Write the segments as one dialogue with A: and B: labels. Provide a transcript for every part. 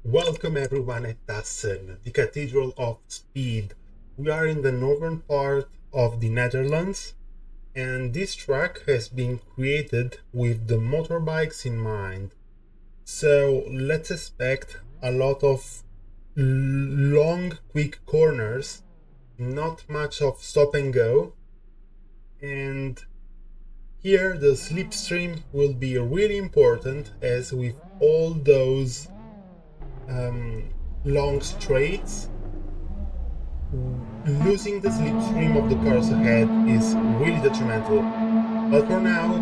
A: Welcome everyone at Assen, the Cathedral of Speed. We are in the northern part of the Netherlands, and this track has been created with the motorbikes in mind. So let's expect a lot of long, quick corners, not much of stop and go, and here the slipstream will be really important, as with all those long straights, losing the slipstream of the cars ahead is really detrimental. But for now,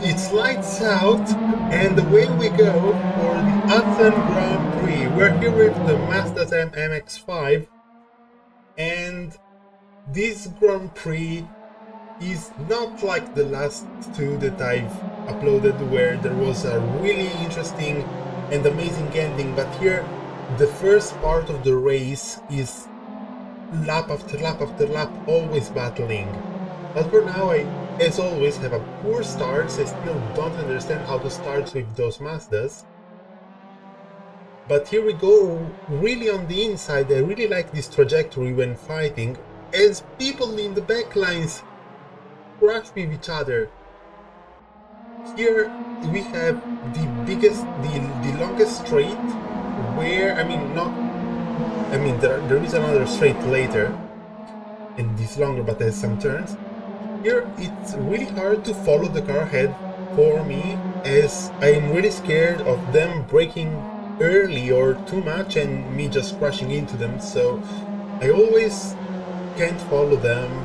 A: it's lights out, and away we go for the Assen Grand Prix. We're here with the Mazda M MX-5, and this Grand Prix is not like the last two that I've uploaded, where there was a really interesting and amazing ending, but here the first part of the race is lap after lap after lap, always battling. But for now, I, as always, have a poor start. I still don't understand how to start with those Mazdas. But here we go, really on the inside. I really like this trajectory when fighting, as people in the backlines crash with each other. Here we have the longest straight, where, there is another straight later, and this longer but has some turns. Here it's really hard to follow the car ahead for me, as I'm really scared of them braking early or too much and me just crashing into them, so I always can't follow them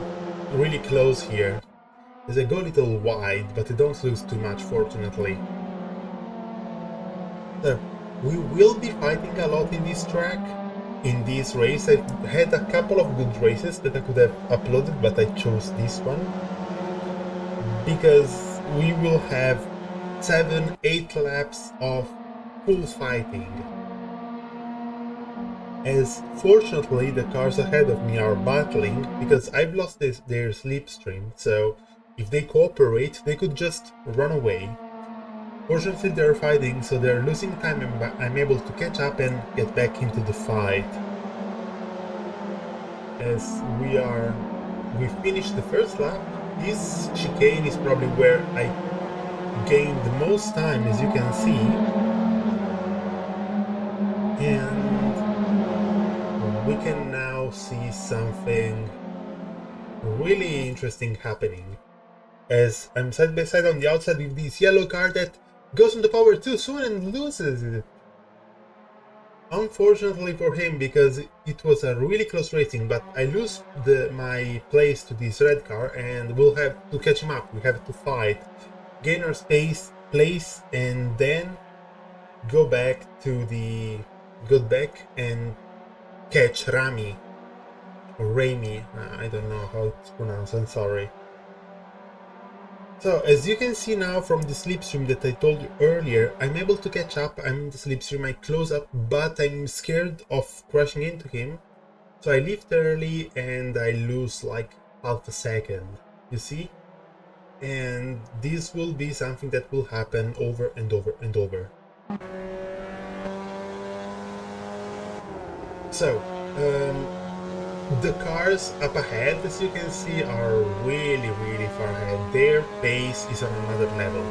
A: really close here, as I go a little wide, but I don't lose too much, fortunately. So we will be fighting a lot in this track. In this race, I've had a couple of good races that I could have uploaded, but I chose this one because we will have 7-8 laps of full fighting. As fortunately the cars ahead of me are battling, because I've lost their slipstream, so if they cooperate they could just run away. Fortunately they're fighting, so they're losing time, and I'm able to catch up and get back into the fight. As we finished the first lap, this chicane is probably where I gained the most time, as you can see, and we can now see something really interesting happening, as I'm side by side on the outside with this yellow car that goes on the power too soon and loses it. Unfortunately for him, because it was a really close racing, but I lose my place to this red car, and we'll have to catch him up. We have to fight, gain our place, and then go back and catch Rami or Rami. I don't know how it's pronounced. I'm sorry. So, as you can see now from the slipstream that I told you earlier, I'm able to catch up. I'm in the slipstream, I close up, but I'm scared of crashing into him. So I lift early and I lose like half a second, you see? And this will be something that will happen over and over and over. So, the cars up ahead, as you can see, are really far ahead. Their pace is on another level.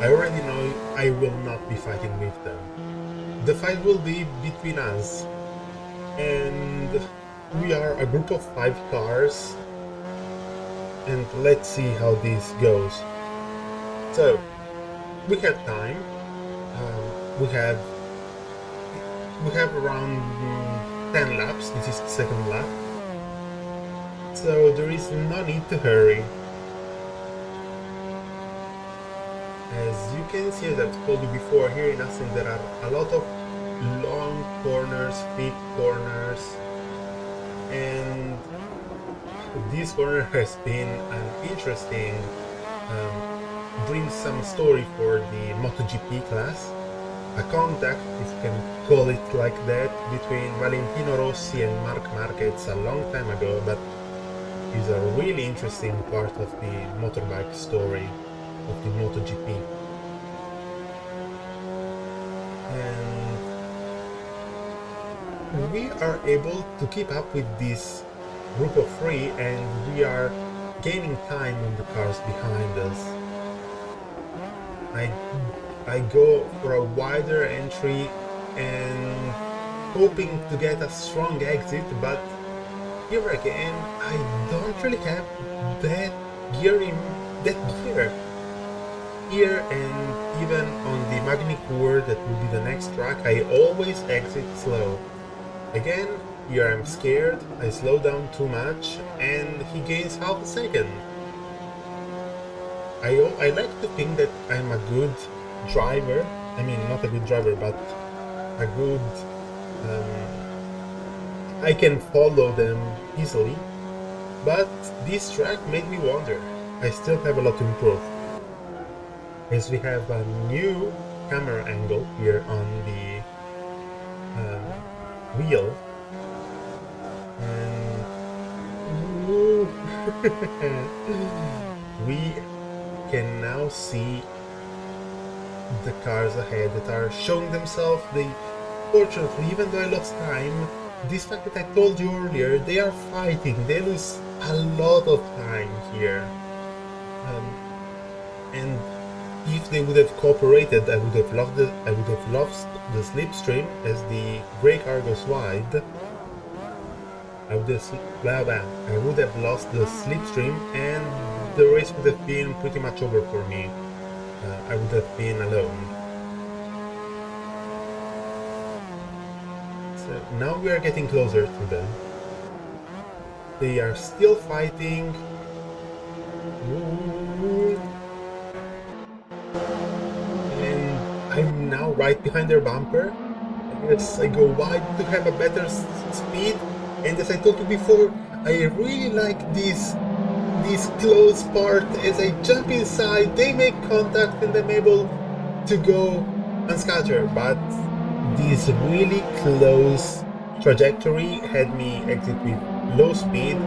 A: I already know I will not be fighting with them. The fight will be between us, and we are a group of 5 cars, and let's see how this goes. So, we have time. We have around 10 laps. This is the second lap, so there is no need to hurry. As you can see, as I've told you before, here in Assen there are a lot of long corners, big corners, and this corner has been an interesting, brings some story for the MotoGP class. A contact, if you can call it like that, between Valentino Rossi and Marc Marquez a long time ago, but is a really interesting part of the motorbike story of the MotoGP. And we are able to keep up with this group of three, and we are gaining time on the cars behind us. I go for a wider entry and hoping to get a strong exit, but here again I don't really have that gear in that gear. Here and even on the Magny-Cours, that will be the next track, I always exit slow. Again, here I'm scared, I slow down too much, and he gains half a second. I like to think that I'm a good driver. I mean, not a good driver, but a good... I can follow them easily. But this track made me wonder. I still have a lot to improve. As we have a new camera angle here on the wheel. And we can now see the cars ahead that are showing themselves. They, fortunately, even though I lost time, this fact that I told you earlier, they are fighting. They lose a lot of time here. And if they would have cooperated, I would have lost the slipstream as the gray car goes wide. I would have lost the slipstream, and the race would have been pretty much over for me. I would have been alone. So now we are getting closer to them. They are still fighting. And I'm now right behind their bumper. Yes, I go wide to have a better speed. And as I told you before, I really like this close part. As I jump inside, they make contact and I'm able to go unscatter. But this really close trajectory had me exit with low speed,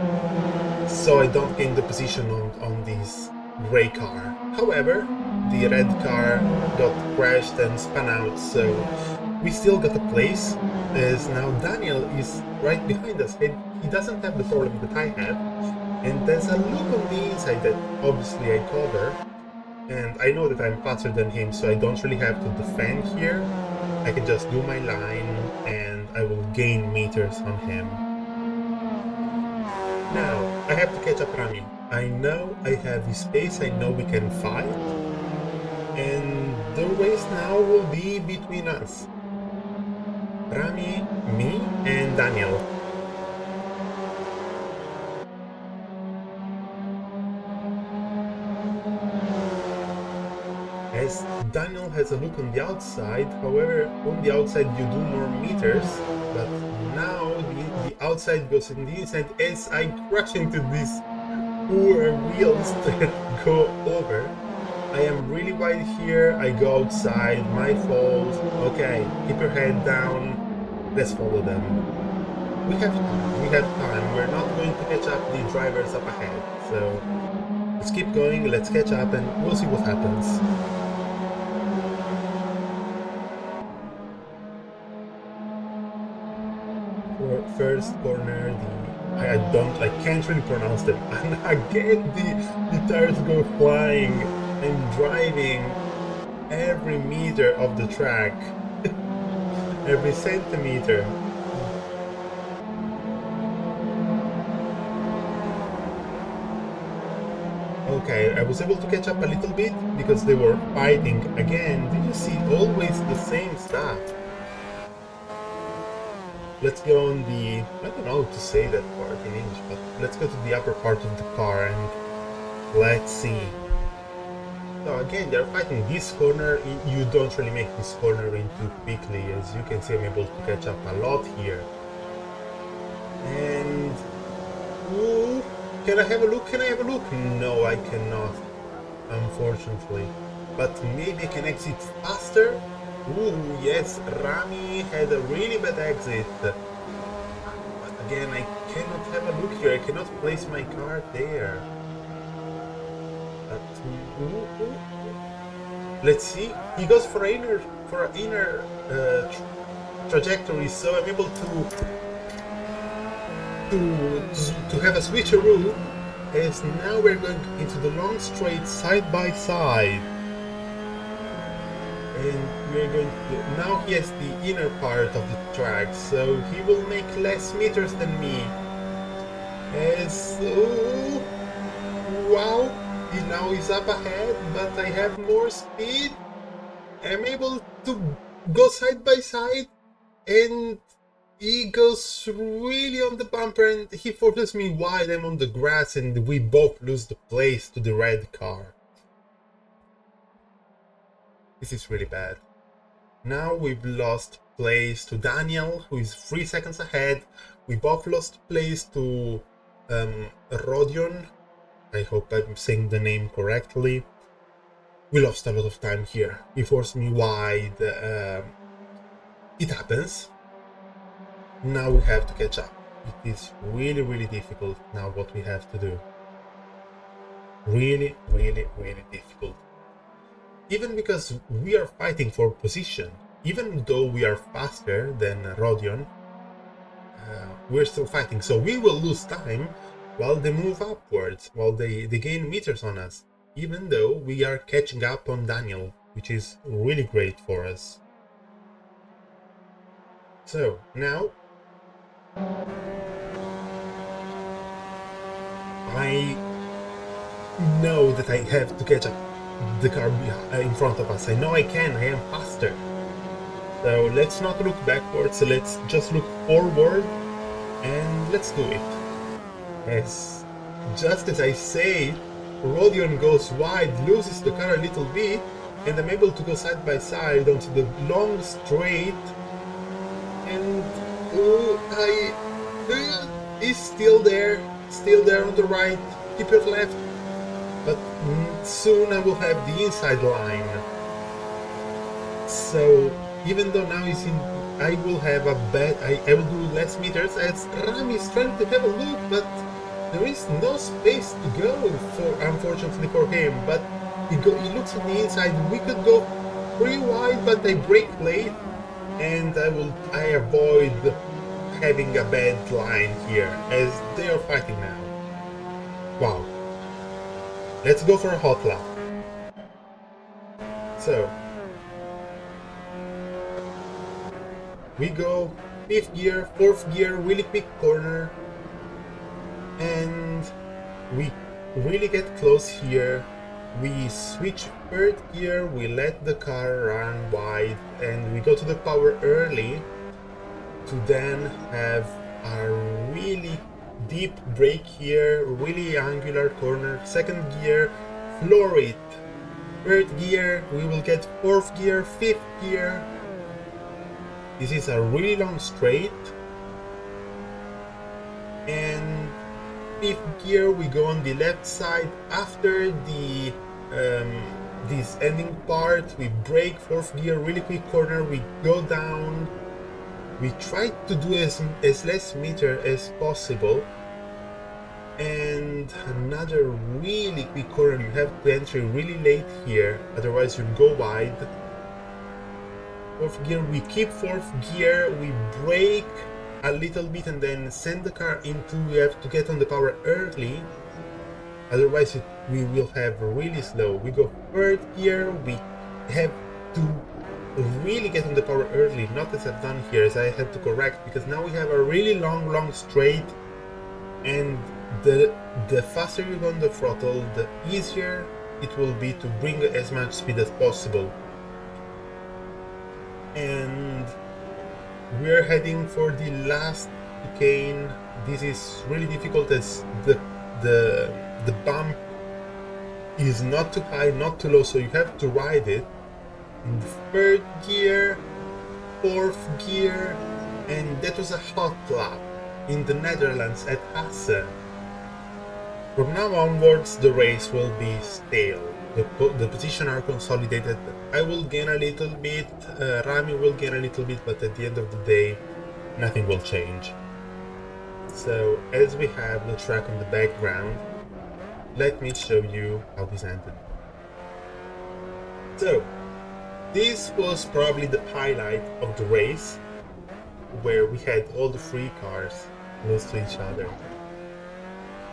A: so I don't gain the position on this gray car. However, the red car got crashed and spun out, so we still got a place, as now Daniel is right behind us and he doesn't have the problem that I have, and there's a loop on the inside that obviously I cover, and I know that I'm faster than him, so I don't really have to defend here. I can just do my line and I will gain meters on him. Now, I have to catch up Rami. I know I have his space, I know we can fight, and the race now will be between us. Rami, me, and Daniel. As Daniel has a look on the outside, however, on the outside you do more meters, but now the outside goes in the inside as I crash into these poor wheels that go over. I am really wide here, I go outside, my fault. Okay, keep your head down, let's follow them. We have time, we're not going to catch up the drivers up ahead, so let's keep going, let's catch up and we'll see what happens. For first corner, I can't really pronounce them, and again the tires go flying. I'm driving every meter of the track, every centimeter. Okay, I was able to catch up a little bit because they were fighting again. Did you see always the same stuff? Let's go on the, I don't know how to say that part in English, but let's go to the upper part of the car and let's see. So again, they're fighting this corner. You don't really make this corner in too quickly. As you can see, I'm able to catch up a lot here. And ooh, can I have a look? Can I have a look? No, I cannot, unfortunately. But maybe I can exit faster? Ooh, yes, Rami had a really bad exit. But again, I cannot have a look here. I cannot place my car there. But let's see. He goes for an inner trajectory, so I'm able to have a switcheroo. As now we're going into the long straight side by side, and we're going to, now he has the inner part of the track, so he will make less meters than me. As wow, he now is up ahead, but I have more speed. I'm able to go side by side, and he goes really on the bumper, and he forces me wide. I'm on the grass, and we both lose the place to the red car. This is really bad. Now we've lost place to Daniel, who is 3 seconds ahead. We both lost place to Rodion. I hope I'm saying the name correctly. We lost a lot of time here. He forced me wide. It happens. Now we have to catch up. It is really, really difficult now what we have to do. Really, really, really difficult. Even because we are fighting for position. Even though we are faster than Rodion, we're still fighting. So we will lose time while they move upwards, while they gain meters on us. Even though we are catching up on Daniel, which is really great for us. So now I know that I have to catch up the car in front of us. I know I can, I am faster. So let's not look backwards, let's just look forward and let's do it. As just as I say, Rodion goes wide, loses the car a little bit, and I'm able to go side by side onto the long straight, and he's still there on the right. Keep your left, but soon I will have the inside line. So even though now he's in, I will have a bad, I will do less meters, as Rami is trying to have a look, but there is no space to go for, unfortunately for him. But he looks on the inside. We could go pretty wide, but I brake late, and I avoid having a bad line here, as they are fighting now. Wow. Let's go for a hot lap. So we go 5th gear, 4th gear, really quick corner, and we really get close here. We switch 3rd gear, we let the car run wide, and we go to the power early to then have a really deep brake here, really angular corner. 2nd gear, floor it. 3rd gear, we will get 4th gear, 5th gear. This is a really long straight, and 5th gear we go on the left side. After the this ending part, we brake. 4th gear, really quick corner, we go down. We try to do as less meter as possible, and another really quick corner. You have to enter really late here, otherwise you'll go wide. 4th gear, we keep 4th gear, we brake a little bit and then send the car into, we have to get on the power early, otherwise we will have really slow. We go 3rd gear, we have to really get on the power early, not as I've done here, as I had to correct, because now we have a really long straight, and the faster you go on the throttle, the easier it will be to bring as much speed as possible. And we're heading for the last chicane. This is really difficult, as the bump is not too high, not too low, so you have to ride it. In 3rd gear, 4th gear, and that was a hot lap in the Netherlands at Assen. From now onwards, the race will be stale. The positions are consolidated. I will gain a little bit, Rami will gain a little bit, but at the end of the day, nothing will change. So, as we have the track in the background, let me show you how this ended. So, this was probably the highlight of the race. where we had all the three cars close to each other.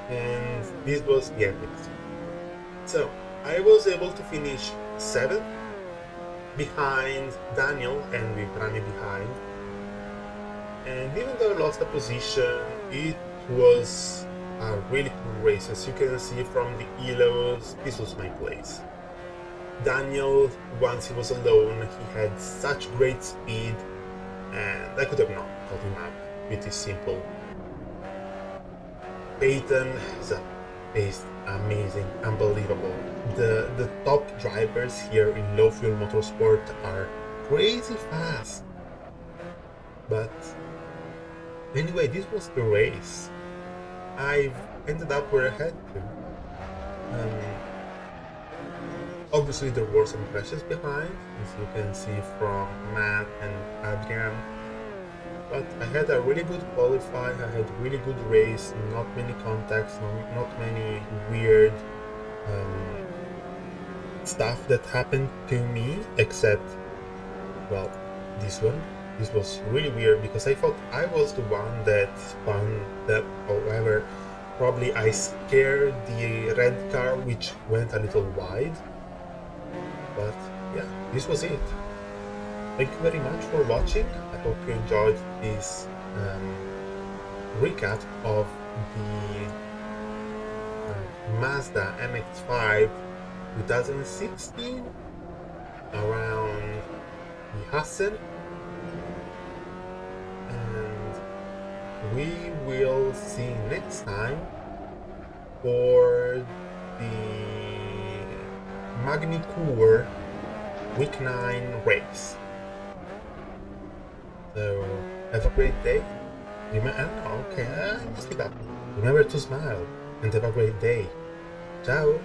A: And this was the epic. So I was able to finish 7th behind Daniel and with Rami behind. And even though I lost a position, it was a really cool race. As you can see from the elos, this was my place. Daniel, once he was alone, he had such great speed, and I could have not caught him up with this simple. Peyton is a pace amazing, unbelievable. The top drivers here in low fuel motorsport are crazy fast. But anyway, this was the race. I ended up where I had to. Obviously there were some crashes behind, as you can see from Matt and Adrian. But I had a really good qualify, I had a really good race, not many contacts, not many weird stuff that happened to me, except, well, this one. This was really weird because I thought I was the one that spun that. However, probably I scared the red car, which went a little wide. But yeah, this was it. Thank you very much for watching. I hope you enjoyed this recap of the Mazda MX-5 2016 around the Hassan. And we will see next time for the Magny-Cours Week 9 race. So have a great day. Remember to smile and have a great day. Ciao.